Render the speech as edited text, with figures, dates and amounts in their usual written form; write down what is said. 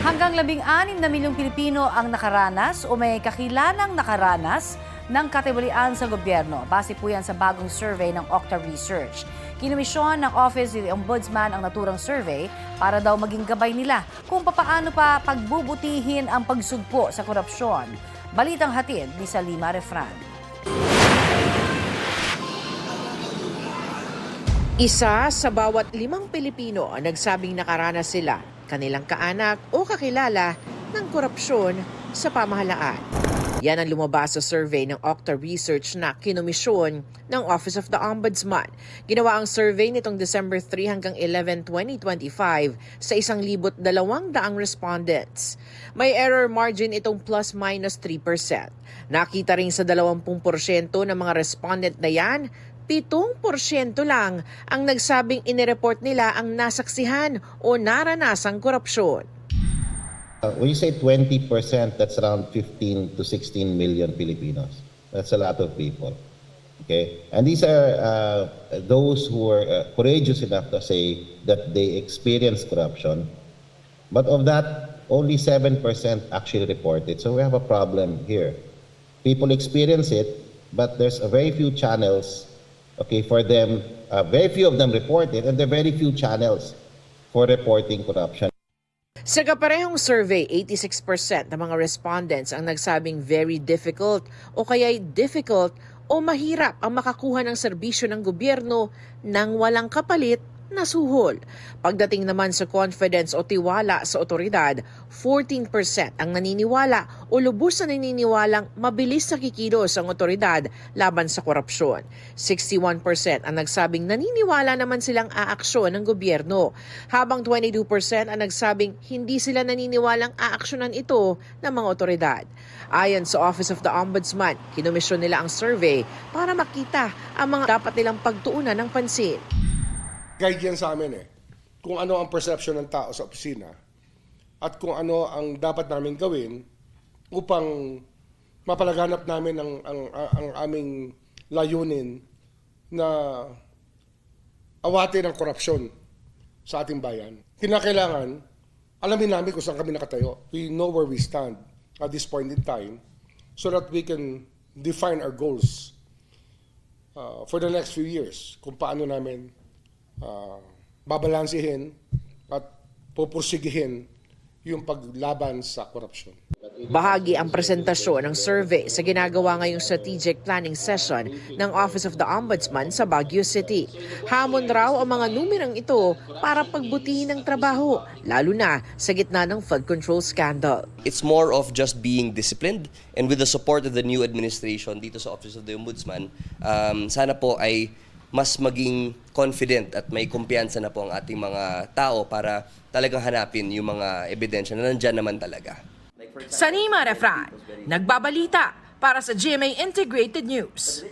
Hanggang 16 na milyong Pilipino ang nakaranas o may kakilalang nakaranas ng katiwalian sa gobyerno. Base po yan sa bagong survey ng Okta Research. Kinomisyon ng Office of the Ombudsman ang naturang survey para daw maging gabay nila kung papaano pa pagbubutihin ang pagsugpo sa korupsyon. Balitang hatid ni Salima Refran. Isa sa bawat 5 Pilipino ang nagsabing nakaranas sila, kanilang kaanak o kakilala ng korupsyon sa pamahalaan. Yan ang lumabas sa survey ng Okta Research na kinomisyon ng Office of the Ombudsman. Ginawa ang survey nitong December 3 hanggang 11, 2025 sa 1,200 respondents. May error margin itong plus-minus 3%. Nakita rin sa 20% ng mga respondent na yan, 7% lang ang nagsabing inireport nila ang nasaksihan o naranasang korupsyon. When you say 20%, that's around 15 to 16 million Filipinos. That's a lot of people. Okay? And these are those who are courageous enough to say that they experience corruption. But of that, only 7% actually report it. So we have a problem here. People experience it, but there's a very few channels, okay, for them. Very few of them report it, and there are very few channels for reporting corruption. Sa kaparehong survey, 86% ng mga respondents ang nagsabing very difficult o kaya'y difficult o mahirap ang makakuha ng serbisyo ng gobyerno nang walang kapalit na suhol. Pagdating naman sa confidence o tiwala sa otoridad, 14% ang naniniwala o lubos na naniniwalang mabilis sa kikilos ang otoridad laban sa korupsyon. 61% ang nagsabing naniniwala naman silang aaksyon ng gobyerno, habang 22% ang nagsabing hindi sila naniniwalang aaksyonan ito ng mga otoridad. Ayon sa Office of the Ombudsman, kinomisyon nila ang survey para makita ang mga dapat nilang pagtuunan ng pansin. Guide yan sa amin kung ano ang perception ng tao sa opisina at kung ano ang dapat namin gawin upang mapalaganap namin ang aming layunin na awatin ang korupsyon sa ating bayan. Kinakailangan, alamin namin kung saan kami nakatayo. We know where we stand at this point in time so that we can define our goals for the next few years, kung paano namin babalansihin at pupursigihin yung paglaban sa korupsyon. Bahagi ang presentasyon ng survey sa ginagawa ngayong strategic planning session ng Office of the Ombudsman sa Baguio City. Hamon raw ang mga numerong ito para pagbutihin ang trabaho, lalo na sa gitna ng flood control scandal. It's more of just being disciplined, and with the support of the new administration dito sa Office of the Ombudsman, sana po ay mas maging confident at may kumpiyansa na po ang ating mga tao para talagang hanapin yung mga ebidensya na nandyan naman talaga. Salima Refran, nagbabalita para sa GMA Integrated News.